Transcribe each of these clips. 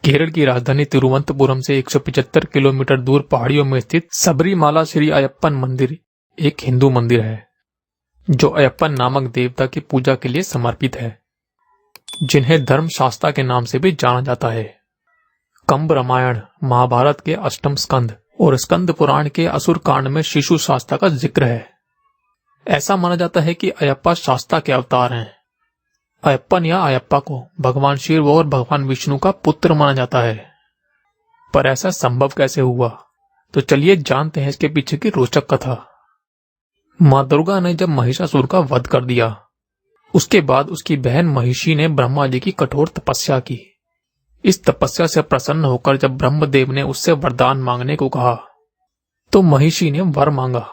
केरल की राजधानी तिरुवनंतपुरम से 175 किलोमीटर दूर पहाड़ियों में स्थित सबरीमाला श्री अयप्पन मंदिर एक हिंदू मंदिर है जो अयप्पन नामक देवता की पूजा के लिए समर्पित है, जिन्हें धर्मशास्त्रा के नाम से भी जाना जाता है। कंब रामायण, महाभारत के अष्टम स्कंद और स्कंद पुराण के असुर कांड में शिशु शास्त्रा का जिक्र है। ऐसा माना जाता है कि अयप्पा शास्त्रा के अवतार हैं। अयप्पन या अयप्पा को भगवान शिव और भगवान विष्णु का पुत्र माना जाता है, पर ऐसा संभव कैसे हुआ? तो चलिए जानते हैं इसके पीछे की रोचक कथा। मां दुर्गा ने जब महिषासुर का वध कर दिया, उसके बाद उसकी बहन महिषी ने ब्रह्मा जी की कठोर तपस्या की। इस तपस्या से प्रसन्न होकर जब ब्रह्मदेव ने उससे वरदान मांगने को कहा, तो महिषी ने वर मांगा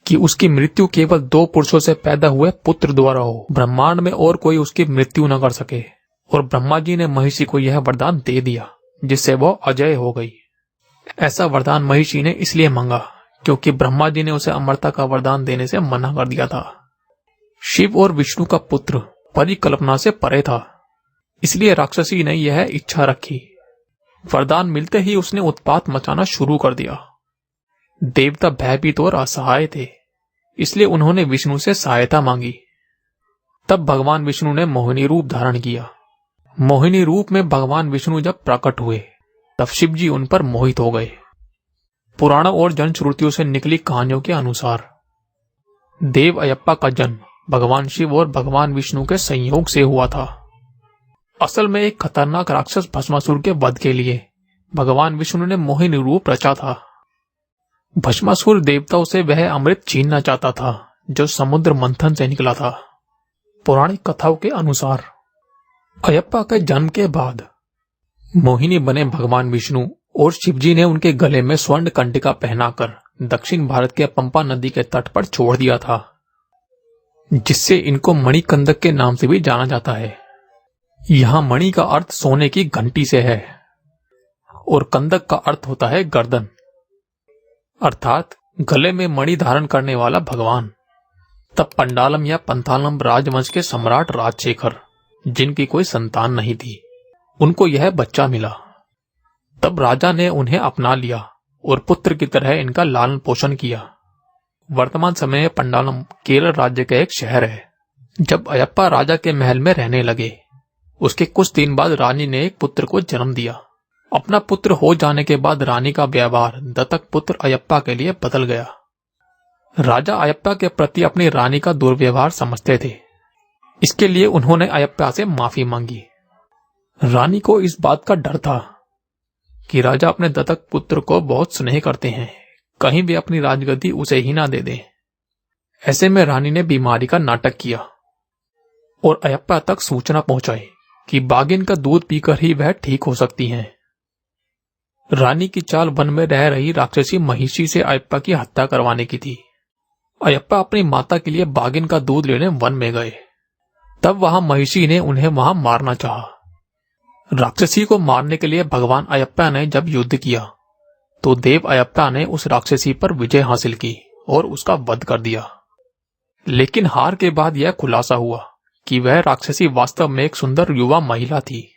कि उसकी मृत्यु केवल 2 पुरुषों से पैदा हुए पुत्र द्वारा हो, ब्रह्मांड में और कोई उसकी मृत्यु न कर सके। और ब्रह्मा जी ने महिषी को यह वरदान दे दिया, जिससे वह अजय हो गई। ऐसा वरदान महिषी ने इसलिए मांगा क्योंकि ब्रह्मा जी ने उसे अमरता का वरदान देने से मना कर दिया था। शिव और विष्णु का पुत्र परिकल्पना से परे था, इसलिए राक्षसी ने यह इच्छा रखी। वरदान मिलते ही उसने उत्पात मचाना शुरू कर दिया। देवता भयभीत और असहाय थे, इसलिए उन्होंने विष्णु से सहायता मांगी। तब भगवान विष्णु ने मोहिनी रूप धारण किया। मोहिनी रूप में भगवान विष्णु जब प्रकट हुए, तब शिव जी उन पर मोहित हो गए। पुराणों और जनश्रुतियों से निकली कहानियों के अनुसार देव अयप्पा का जन्म भगवान शिव और भगवान विष्णु के संयोग से हुआ था। असल में एक खतरनाक राक्षस भस्मासुर के वध के लिए भगवान विष्णु ने मोहिनी रूप रचा था। भस्मासुर देवताओं से वह अमृत छीनना चाहता था जो समुद्र मंथन से निकला था। पौराणिक कथाओं के अनुसार अयप्पा के जन्म के बाद मोहिनी बने भगवान विष्णु और शिवजी ने उनके गले में स्वर्ण कंटिका पहनाकर दक्षिण भारत के पंपा नदी के तट पर छोड़ दिया था, जिससे इनको मणिकंदक के नाम से भी जाना जाता है। यहां मणि का अर्थ सोने की घंटी से है और कंदक का अर्थ होता है गर्दन, अर्थात गले में मणि धारण करने वाला भगवान। तब पंडालम या पंथालम राजवंश के सम्राट राजशेखर, जिनकी कोई संतान नहीं थी, उनको यह बच्चा मिला। तब राजा ने उन्हें अपना लिया और पुत्र की तरह इनका लालन पोषण किया। वर्तमान समय में पंडालम केरल राज्य का एक शहर है। जब अयप्पा राजा के महल में रहने लगे, उसके कुछ दिन बाद रानी ने एक पुत्र को जन्म दिया। अपना पुत्र हो जाने के बाद रानी का व्यवहार दत्तक पुत्र अयप्पा के लिए बदल गया। राजा अयप्पा के प्रति अपनी रानी का दुर्व्यवहार समझते थे, इसके लिए उन्होंने अयप्पा से माफी मांगी। रानी को इस बात का डर था कि राजा अपने दत्तक पुत्र को बहुत स्नेह करते हैं, कहीं भी अपनी राजगद्दी उसे ही ना दे दें। ऐसे में रानी ने बीमारी का नाटक किया और अयप्पा तक सूचना पहुंचाई कि बाघिन का दूध पीकर ही वह ठीक हो सकती हैं। रानी की चाल वन में रह रही राक्षसी महिषी से अयप्पा की हत्या करवाने की थी। अयप्पा अपनी माता के लिए बाघिन का दूध लेने वन में गए। तब वहां महिषी ने उन्हें वहां मारना चाहा। राक्षसी को मारने के लिए भगवान अयप्पा ने जब युद्ध किया, तो देव अयप्पा ने उस राक्षसी पर विजय हासिल की और उसका वध कर दिया। लेकिन हार के बाद यह खुलासा हुआ कि वह राक्षसी वास्तव में एक सुंदर युवा महिला थी,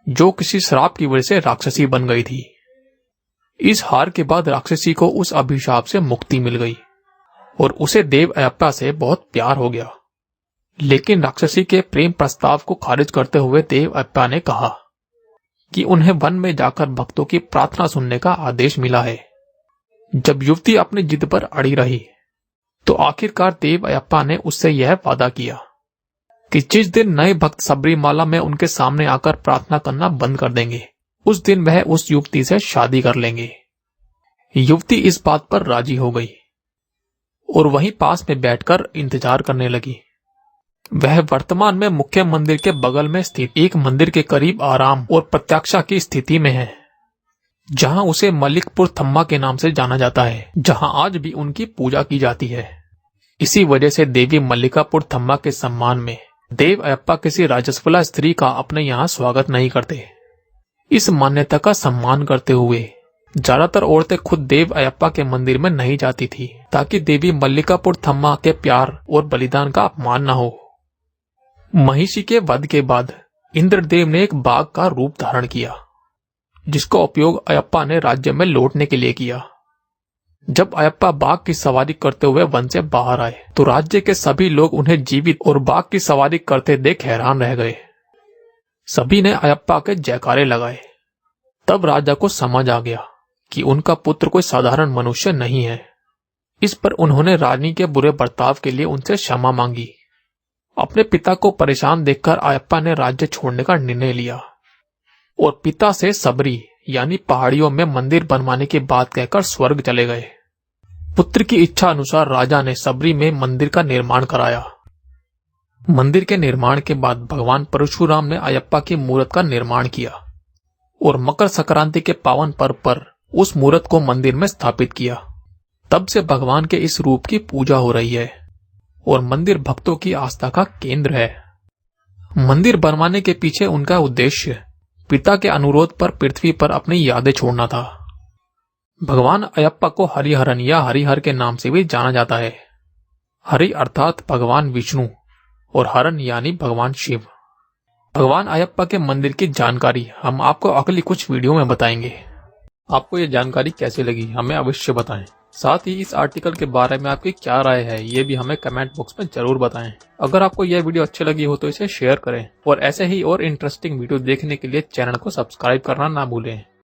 जो किसी श्राप की वजह से राक्षसी बन गई थी। इस हार के बाद राक्षसी को उस अभिशाप से मुक्ति मिल गई और उसे देव अयप्पा से बहुत प्यार हो गया। लेकिन राक्षसी के प्रेम प्रस्ताव को खारिज करते हुए देव अयप्पा ने कहा कि उन्हें वन में जाकर भक्तों की प्रार्थना सुनने का आदेश मिला है। जब युवती अपनी जिद पर अड़ी रही, तो आखिरकार देव अयप्पा ने उससे यह वादा किया कि जिस दिन नए भक्त सबरीमाला में उनके सामने आकर प्रार्थना करना बंद कर देंगे, उस दिन वह उस युवती से शादी कर लेंगे। युवती इस बात पर राजी हो गई और वहीं पास में बैठकर इंतजार करने लगी। वह वर्तमान में मुख्य मंदिर के बगल में स्थित एक मंदिर के करीब आराम और प्रत्याक्षा की स्थिति में है, जहां उसे मलिकपुर थम्मा के नाम से जाना जाता है, जहां आज भी उनकी पूजा की जाती है। इसी वजह से देवी मल्लिकापुर थम्मा के सम्मान में देव अयप्पा किसी राजस्वला स्त्री का अपने यहाँ स्वागत नहीं करते। इस मान्यता का सम्मान करते हुए ज्यादातर औरतें खुद देव अयप्पा के मंदिर में नहीं जाती थी, ताकि देवी मल्लिकापुर थम्मा के प्यार और बलिदान का अपमान न हो। महिषी के वध के बाद इंद्रदेव ने एक बाघ का रूप धारण किया, जिसका उपयोग अयप्पा ने राज्य में लौटने के लिए किया। जब अयप्पा बाघ की सवारी करते हुए वन से बाहर आए तो राज्य के सभी लोग उन्हें जीवित और बाघ की सवारी करते देख हैरान रह गए। सभी ने अयप्पा के जयकारे लगाए। तब राजा को समझ आ गया कि उनका पुत्र कोई साधारण मनुष्य नहीं है। इस पर उन्होंने रानी के बुरे बर्ताव के लिए उनसे क्षमा मांगी। अपने पिता को परेशान देखकर अयप्पा ने राज्य छोड़ने का निर्णय लिया और पिता से सबरी यानी पहाड़ियों में मंदिर बनवाने की बात कहकर स्वर्ग चले गए। पुत्र की इच्छा अनुसार राजा ने सबरी में मंदिर का निर्माण कराया। मंदिर के निर्माण के बाद भगवान परशुराम ने अयप्पा की मूर्त का निर्माण किया और मकर संक्रांति के पावन पर्व पर उस मूर्त को मंदिर में स्थापित किया। तब से भगवान के इस रूप की पूजा हो रही है और मंदिर भक्तों की आस्था का केंद्र है। मंदिर बनवाने के पीछे उनका उद्देश्य पिता के अनुरोध पर पृथ्वी पर अपनी यादें छोड़ना था। भगवान अयप्पा को हरिहरन या हरिहर के नाम से भी जाना जाता है। हरि अर्थात भगवान विष्णु और हरन यानी भगवान शिव। भगवान अयप्पा के मंदिर की जानकारी हम आपको अगली कुछ वीडियो में बताएंगे। आपको ये जानकारी कैसी लगी हमें अवश्य बताएं। साथ ही इस आर्टिकल के बारे में आपकी क्या राय है ये भी हमें कमेंट बॉक्स में जरूर बताएं। अगर आपको यह वीडियो अच्छी लगी हो तो इसे शेयर करें और ऐसे ही और इंटरेस्टिंग वीडियो देखने के लिए चैनल को सब्सक्राइब करना ना भूलें।